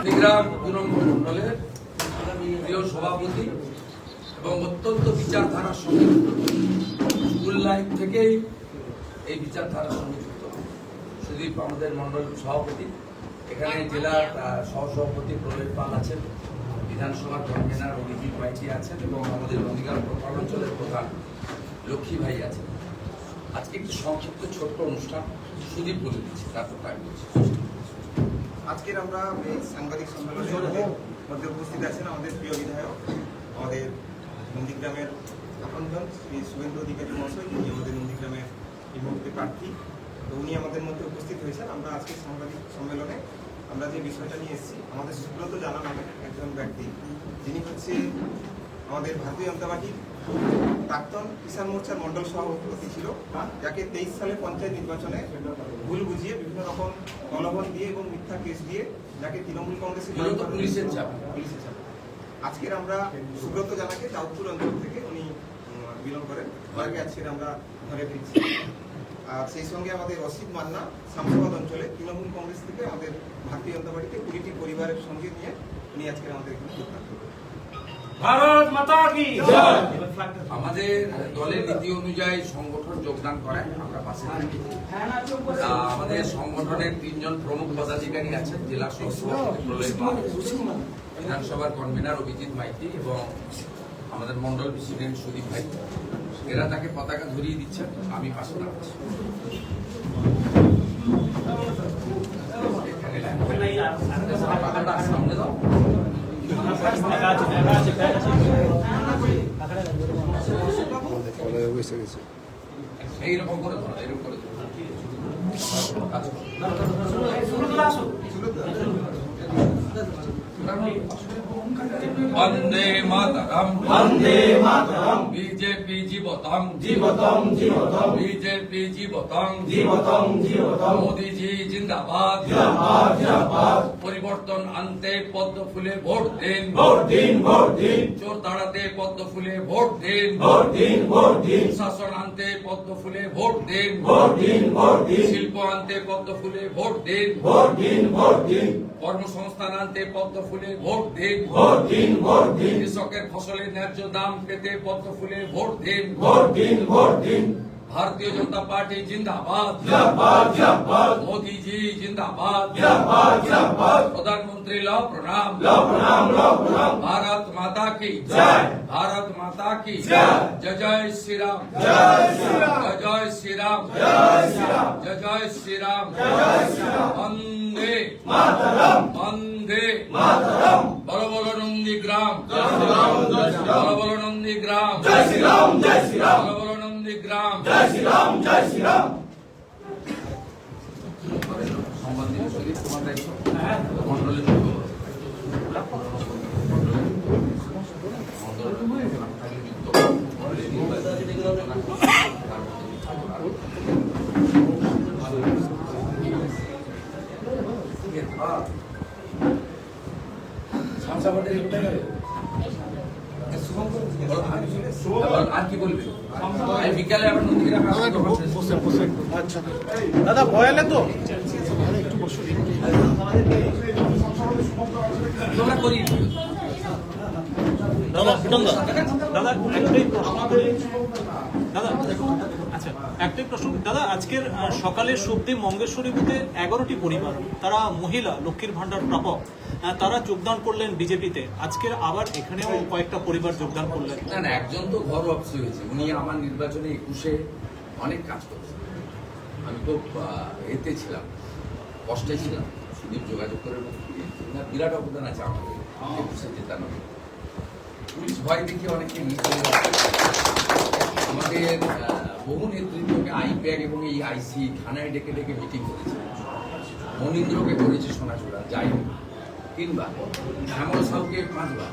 নন্দীগ্রাম তৃণমূল মণ্ডলের প্রিয় সভাপতি এবং অত্যন্ত বিচারধারার সঙ্গে স্কুল লাইফ থেকেই এই বিচারধারার সঙ্গে যুক্ত সুদীপ আমাদের মণ্ডল সভাপতি। এখানে জেলার সহসভাপতি প্রলয় পাল আছেন, বিধানসভার কনভেনার অভিজিৎ মাইতি আছেন এবং আমাদের নন্দীগ্রাম অঞ্চলের প্রধান লক্ষ্মী ভাই আছেন। আজকে একটি সংক্ষিপ্ত ছোট্ট অনুষ্ঠান সুদীপ বলে দিচ্ছি, তারপর টাইম বলছি। আজকের আমরা এই সাংবাদিক সম্মেলনের মধ্যে উপস্থিত আছেন আমাদের প্রিয় বিধায়ক, আমাদের নন্দীগ্রামের আপনজন শ্রী শুভেন্দু অধিকারী মহাশয়, যিনি আমাদের নন্দীগ্রামের এই মুহূর্তে প্রার্থী। তো উনি আমাদের মধ্যে উপস্থিত হয়েছেন। আমরা আজকে সাংবাদিক সম্মেলনে আমরা যে বিষয়টা নিয়ে এসেছি, আমাদের সুব্রত জানা নামে একজন ব্যক্তি, যিনি হচ্ছে আমাদের ভারতীয় জনতা পার্টির প্রাক্তন কিষাণ মোর্চার মণ্ডল সভাপতি ছিল, যাকে 23 সালে পঞ্চায়েত নির্বাচনে ভুল বুঝিয়ে বিভিন্ন রকম প্রলোভন দিয়ে এবং মিথ্যা কেস দিয়ে যাকে তৃণমূল কংগ্রেসের পুলিশের চাপ। আজকের আমরা সুব্রত জানাকে চাঁদপুর অঞ্চল থেকে উনি বিলং করেন, তাকে আজকের আমরা ধরে ফিরছি। আর সেই সঙ্গে আমাদের অসিত মান্না শামসাবাদ অঞ্চলে তৃণমূল কংগ্রেস থেকে আমাদের ভারতীয় জনতা পার্টিতে 20টি পরিবারের সঙ্গে নিয়ে উনি আজকের আমাদের এখানে যোগদান করবেন। ভারত মাতা কি জয়। আমাদের দলের নীতি অনুযায়ী সংগঠন যোগদান করায় আমরা পাশে থাকি। আমাদের সংগঠনের 3 জন প্রমুখ পদাধিকারী আছেন, জেলা সহসভাপতি প্রলয় পাল, বিধানসভার কনভেনার অভিজিৎ মাইতি এবং আমাদের মন্ডল প্রেসিডেন্ট সুদীপ ভাই। এরা তাকে পতাকা ধরিয়ে দিচ্ছেন, আমি পাশে থাকছি। সামনে দাও। এইরকম করে ধরো, এরকম করে বন্দে মাতরম, বন্দে মাতরম। বিজেপি জীবতম, জীবতম জীবতম। বিজেপি জীবতম, জীবতম জীবতম। মোদিজি জিন্দাবাদ, জিন্দাবাদ জিন্দাবাদ। পরিবর্তন আনতে পদ্ম ফুলে ভোট দিন, ভোট দিন ভোট দিন। চোর তাড়াতে পদ্ম ফুলে ভোট দিন, ভোট দিন ভোট দিন। শাসন আনতে পদ্ম ফুলে ভোট দিন, ভোট দিন ভোট দিন। শিল্প আনতে পদ্ম ফুলে ভোট দিন, ভোট দিন ভোট দিন। কর্মসংস্থান আনতে পদ্ম ফুলে ভোট দিন, ভোট দিন ভোট দিন। কৃষকের ফসলের ন্যায্য দাম পেতে পদ্ম ফুলে ভোট দিন। ভোট দিন ভোট দিন। भारतीय जनता पार्टी जिंदाबाद, जिंदाबाद जिंदाबाद। मोदी जी जिंदाबाद, जिंदाबाद जिंदाबाद। प्रधानमंत्री लो प्रणाम, लो प्रणाम लो प्रणाम। भारत माता की जय। भारत माता की जय। जय जय श्री राम, जय श्री राम। जय जय श्री राम, जय श्री राम। जय जय श्री राम, जय श्री राम। वंदे मातरम, वंदे मातरम। বড় বড় নন্দীগ্রাম, जय श्री राम जय श्री বড় राम। বড় নন্দীগ্রাম, जय श्री राम जय श्री राम। বড় বড় নন্দীগ্রাম। जय श्री राम जय श्री राम। সম্বন্ধিত সুদীপ তোমার দায়িত্ব মন্ডলের আর কি বলবে? বিকালে আবার নন্দীগ্রাম আচ্ছা দাদা ভয়ালে তো তোমরা করি দাদা দাদা একটাই প্রশ্ন দাদা আচ্ছা একটাই প্রশ্ন দাদা, আজকের সকালে সুবদেব মঙ্গেশ্বরী বুথে 11টি পরিবার, তারা মহিলা লক্ষ্মীর ভান্ডার প্রাপক, তারা যোগদান করলেন বিজেপিতে। আজকের আবার এখানেও কয়েকটা পরিবার যোগদান করলেন। না না, একজন তো ঘর অফিস হয়েছে, উনি আমার নির্বাচনে 21-এ অনেক কাজ করেছেন। আমি খুব এতে ছিলাম, কষ্টে ছিলাম, সুদীপ যোগাযোগ করে বিরাট অবদান আছে আমাদের 21-এ জেতানো। পুলিশ ভয় দেখিয়ে অনেকে আমাদের বহু নেতৃত্বকে আইপ্যাক এবং এই আইসি থানায় ডেকে ডেকে মিটিং করেছে, মনীন্দ্রকে করেছে সোনাচূড়া যাইনি, 3 বার, শ্যামল সাউকে 5 বার,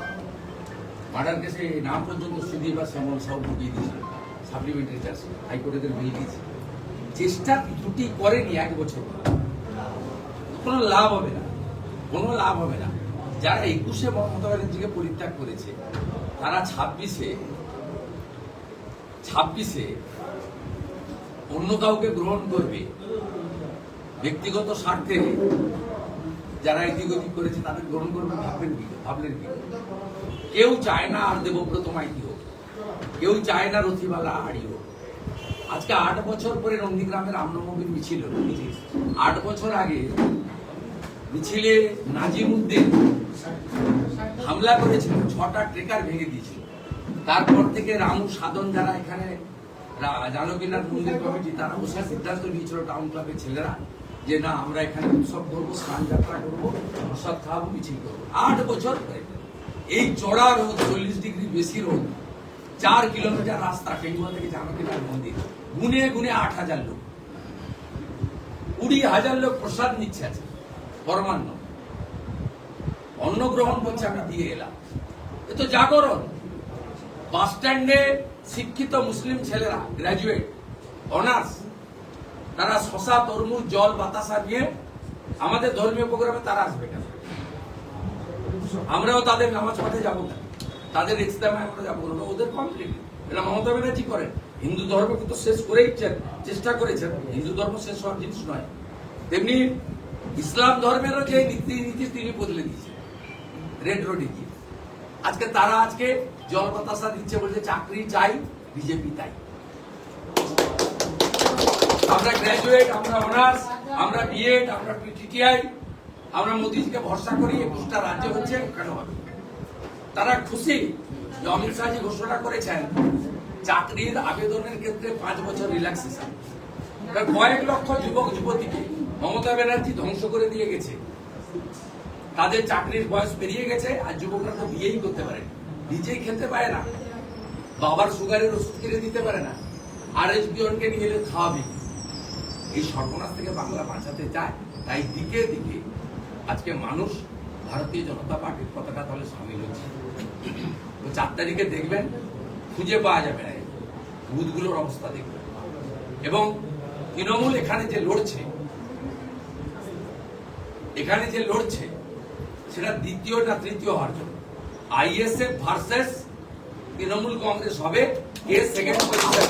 মার্ডার কেসে নাম পর্যন্ত সুদীপ আর শ্যামল সাউ ঢুকিয়ে দিয়েছিল সাপ্লিমেন্টারি চার্জে, হাইকোর্টের বিল দিয়েছে। চেষ্টা ত্রুটি করেনি 1 বছর, কোনো লাভ হবে না, কোনো লাভ হবে না। যারা 21-এ মমতা ব্যানার্জিকে পরিত্যাগ করেছে, তারা 26-এ অন্য কাউকে গ্রহণ করবে ব্যক্তিগত স্বার্থে। যারা এদিক ওদিক করেছে তাদের গ্রহণ করবেন, ভাবলেন কি? কেউ চায় না আর দেবব্রত মাইতি হোক, কেউ চায় না রথিবালা আড়ি হোক। আজকে 8 বছর পরে নন্দীগ্রামের রামনবমীর মিছিল হলো। 8 বছর আগে মিছিলে নাজিমউদ্দিন হামলা করেছিল, 6টা ট্রেকার ভেঙে দিয়েছিল। তারপর থেকে রামু সাধন যারা এখানে জানকীনাথ মন্দির কমিটি, তারা বসে সিদ্ধান্ত নিয়েছিল টাউন ক্লাবের ছেলেরা যে না, আমরা এখানে উৎসব করবো, স্নান যাত্রা করবো, প্রসাদ খাওয়াবো, মিছিল করবো। 8 বছর পরে এই চড়া রোদ, 40 ডিগ্রি বেশি রোদ, 4 কিলোমিটার রাস্তা টেঙ্গুয়া থেকে জানকীনাথ মন্দির, গুনে গুনে 8,000 লোক, 20,000 লোক প্রসাদ নিচ্ছে আছে, পরমান্ন অন্ন গ্রহণ করছে। আমি দিয়ে এলাম, এ তো জাগরণ। বাস স্ট্যান্ডে শিক্ষিত মুসলিম ছেলেরা, গ্রাজুয়েট, অনার্স, তারা শশা, তরমুজ, জল, বাতাসা নিয়ে আমাদের ধর্মীয় প্রোগ্রামে তারা আসবে কেন? আমরাও তাদের নামাজ পড়তে যাবো না, তাদের ইজতেমায় আমরা যাবো না, ওদের কমপ্লিট। এটা মমতা ব্যানার্জি করেন। হিন্দু ধর্মকে তো শেষ করেই চেষ্টা করেছেন, হিন্দু ধর্ম শেষ হওয়ার জিনিস নয়। তেমনি ইসলাম ধর্মেরও যে নীতি তিনি বদলে দিয়েছেন রেড রোডে গিয়ে। আজকে তারা আজকে জল বাতাসা দিচ্ছে, বলছে চাকরি চাই, বিজেপি তাই। আমরা গ্রাজুয়েট, আমরা অনার্স, আমরা বিএড, আমরা টিটিআই, আমরা মোদীজিকে ভরসা করি। 21টা রাজ্য হচ্ছে, কেন হবে? তারা খুশি যে অমিত শাহজি ঘোষণা করেছেন চাকরির আবেদনের ক্ষেত্রে 5 বছর রিল্যাক্সেশন। কয়েক লক্ষ যুবক যুবতীকে মমতা ব্যানার্জি ধ্বংস করে দিয়ে গেছে। তাদের চাকরির বয়স পেরিয়ে গেছে, আর যুবকরা তো বিয়েই করতে পারে, নিজেই খেতে পারে না, বাবার সুগারের ওষুধ কিনে দিতে পারে না, আর জনকে নিয়ে এলে খাওয়াবে। এই সর্বনাশ থেকে বাংলা বাঁচাতে চায়, তাই দিকে দিকে আজকে মানুষ ভারতীয় জনতা পার্টির পতাকা তলে সামিল হচ্ছে। 4 তারিখে দেখবেন, খুঁজে পাওয়া যাবে না, বুথগুলোর অবস্থা দেখবেন। এবং তৃণমূল এখানে যে লড়ছে, সেটা দ্বিতীয় না তৃতীয় হওয়ার জন্য। আইএসএফ ভার্সেস তৃণমূল কংগ্রেস হবে, কে সেকেন্ড পজিশন।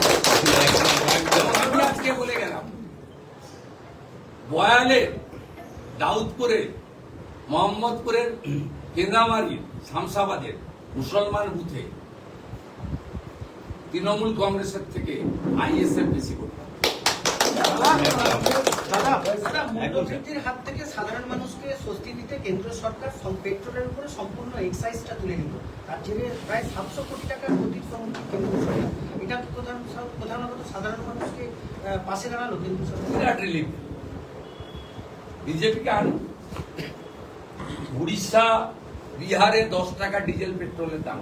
আমি আজকে বলে গেলাম, বয়ালের, দাউদপুরের, মোহাম্মদপুরের, কেন্দ্রামারির, শামসাবাদের মুসলমান বুথে তৃণমূল কংগ্রেসের থেকে আইএসএফ বেশি করবে। মূল্যবৃদ্ধির হাত থেকে সাধারণ মানুষকে স্বস্তি দিতে কেন্দ্র সরকার পেট্রোলের উপরে সম্পূর্ণ এক্সাইজটা তুলে নিল। তার জেরে প্রায় 700 কোটি টাকার ক্ষতির সম্মুখীন কেন্দ্র সরকার। এটা প্রধানত সাধারণ মানুষকে পাশে দাঁড়ালো কেন্দ্র সরকার। বিরাট রিলিফ। বিজেপিকে আনুন। উড়িষ্যা, বিহারে 10 টাকা ডিজেল পেট্রোলের দাম।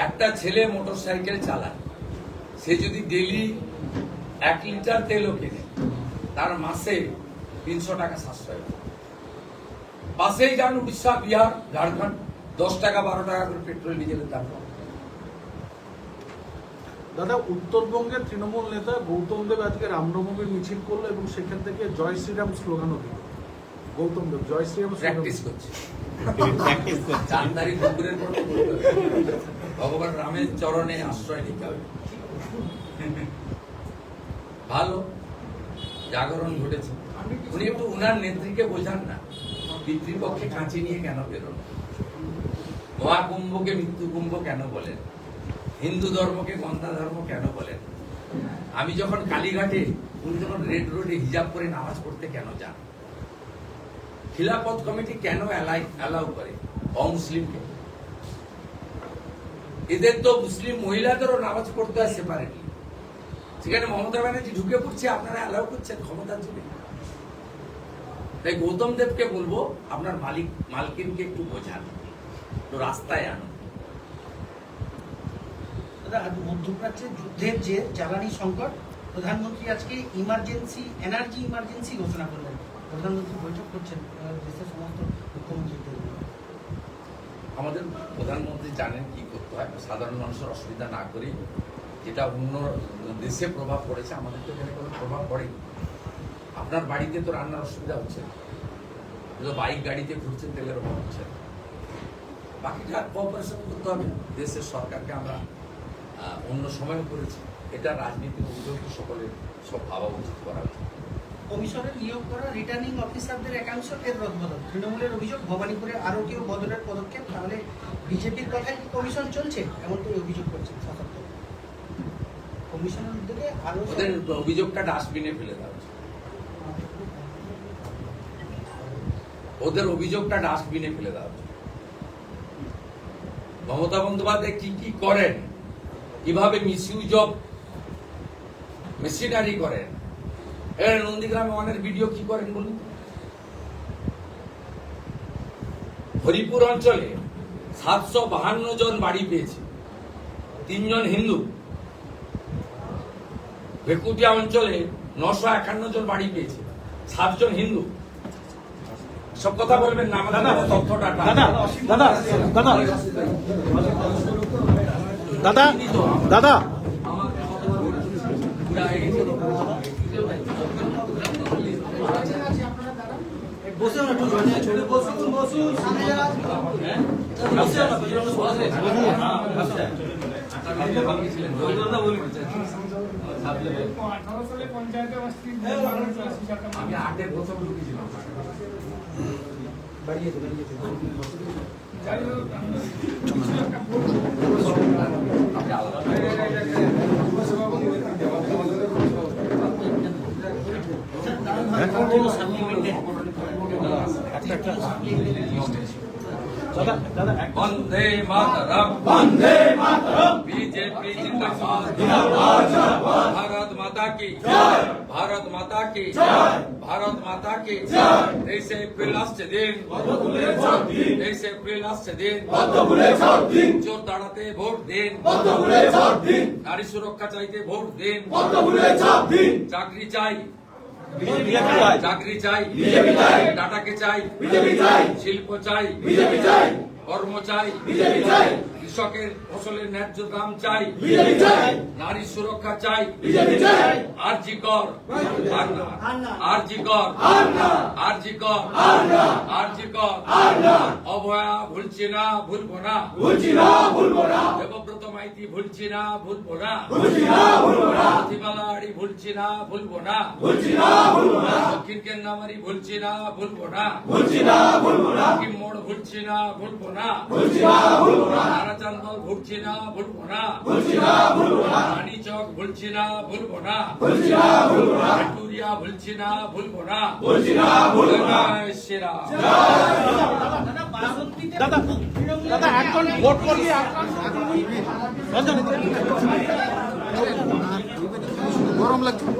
একটা ছেলে মোটর সাইকেল চালায়, সে যদি ডেইলি 1 লিটার তেলও কেনে, তার মাসে 300 টাকা সাশ্রয়। পাশেই যান উড়িষ্যা, বিহার, ঝাড়খণ্ড, 10 টাকা 12 টাকা করে পেট্রোল ডিজেলের দাম। দাদা, উত্তরবঙ্গের তৃণমূল নেতা গৌতম দেব আজকে রামনবমীর মিছিল করলো এবং সেখান থেকে জয় শ্রীরাম স্লোগানও দিল। গৌতম দেব জয় শ্রীরাম প্র্যাকটিস করছে। 4 তারিখ দুপুরের পর ভগবান রামের চরণে আশ্রয় নিতে হবে। ভালো জাগরণ ঘটেছে। উনি একটু উনার নেত্রীকে বোঝান না, পিতৃপক্ষে কাঁচি নিয়ে কেন বেরোন, মহাকুম্ভকে মৃত্যু কুম্ভ কেন বলেন, হিন্দু ধর্মকে গন্ধা ধর্ম কেন বলেন। আমি যখন কালীঘাটে, উনি যখন রেড রোডে হিজাব করে নামাজ পড়তে কেন যান, খিলাফত কমিটি কেন অ্যালাউ করে অমুসলিমকে? এদের তো মুসলিম মহিলাদেরও নামাজ পড়তে হয় সেপারেটলি, সেখানে মমতা ব্যানার্জি ঢুকে পড়ছে, আপনারা অ্যালাউ করছেন ক্ষমতার জন্য। তাই গৌতম দেবকে বলবো, আপনার মালকিনকে একটু বোঝান, তো রাস্তায় আনুন। দাদা, আজ মধ্যপ্রাচ্যে যুদ্ধের যে জ্বালানি সংকট, প্রধানমন্ত্রী আজকে এনার্জি ইমার্জেন্সি ঘোষণা করলেন। প্রধানমন্ত্রী বৈঠক করছেন দেশের সমস্ত মুখ্যমন্ত্রীদের। আমাদের প্রধানমন্ত্রী জানেন কি করতে হয়, সাধারণ মানুষের অসুবিধা না করে। যেটা অন্য দেশে প্রভাব পড়েছে, আমাদের তো এখানে কোনো প্রভাব পড়েনি। আপনার বাড়িতে তো রান্নার অসুবিধা হচ্ছে, বাইক গাড়িতে ঘুরছেন, তেলের অভাব হচ্ছে। বাকিটা কোঅপারেশন করতে হবে। দেশের সরকারকে আমরা অন্য সময় করেছি, এটা রাজনীতির অভিযোগ সকলের সব ভাবা উচিত করা উচিত। কমিশনের নিয়োগ করা রিটার্নিং অফিসারদের একাংশ ফের রদবদল। তৃণমূলের অভিযোগ ভবানীপুরে আরও কেউ বদলের পদক্ষেপ, তাহলে বিজেপির কথাই কি কমিশন চলছে, এমনটাই অভিযোগ করছেন শাসক দল। কমিশনের উদ্যোগে আরও ওদের অভিযোগটা ডাস্টবিনে ফেলে দেওয়া উচিত। ওদের অভিযোগটা ডাস্টবিনে ফেলে দেওয়া উচিত। মমতা বন্দ্যোপাধ্যায় কি কি করেন, কিভাবে মিসইউজ অফ মেশিনারি করেন, এর নন্দীগ্রামে অনেক ভিডিও কি করেন বলুন। হরিপুর অঞ্চলে 752 জন বাড়ি পেয়েছে, 3 জন হিন্দু। ভেকুটিয়া অঞ্চলে 951 জন বাড়ি পেয়েছে, 7 জন হিন্দু। সব কথা বলবেন না, আমাদের কাছে তথ্যটা দাদা দাদা দাদা দাদা দাদা বসুন একটু ছোটে বসুন বসুন সামনে যারা আমি 8-এর প্রথম ঢুকেছিলাম। দাদা দাদা বন্দে মাতরম, বন্দে মাতরম, बीजेपी जिंदाबाद, जिंदाबाद जिंदाबाद, भारत माता की जय, भारत माता की जय, भारत माता की जय, 23 एप्रिल আসছে দিন, পদ্মফুলের ঝড় দিন, 23 এপ্রিল আসছে দিন, পদ্মফুলের ঝড় দিন, চোর তাড়াতে ভোট দিন, পদ্মফুলের ঝড় দিন, নারী সুরক্ষা চাইতে ভোট দিন, পদ্মফুলের ঝড় দিন, চাকরি চাই, বিজেপি চাই, চাকরি চাই, বিজেপি চাই, টাটাকে চাই, বিজেপি চাই, শিল্প চাই, বিজেপি চাই, কর্ম চাই, বিজেপি চাই, কৃষকের ফসলের ন্যায্য দাম চাই, বিজেপি চাই, নারী সুরক্ষা চাই, বিজেপি চাই, আরজি কর, আর না, আরজি কর, আর না, আরজি কর, আর না, আরজি কর, আর না, অভয়া ভুলছি না, ভুলবো না, ভুলছি না, ভুলবো না, দেবব্রত মাইতি ভুলছি না, ভুলবো না, ভুলছি না, ভুলবো না, প্রতিমালা আড়ি ভুলছি না, ভুলবো না, ভুলছি না, ভুলবো না, দক্ষিণ কেন্দ্রামারি ভুলছি না, ভুলবো না, ভুলছি না, ভুলবো না, কিম মোড় ভুলছি না, ভুলবো না, ভুলছি না, ভুলবো না, তারাচান্দল ভুলছি না, ভুলবো না, ভুলছি না, ভুলবো না, রানী চক ভুলছি না, ভুলবো না, ভুলছি না, ভুলবো না, ভিক্টোরিয়া ভুলছি না, ভুলবো না, ভুলছি না, ভুলবো না, জয় শ্রীরাম। দাদা দাদা একজন ভোট করবি গরম লাগছে।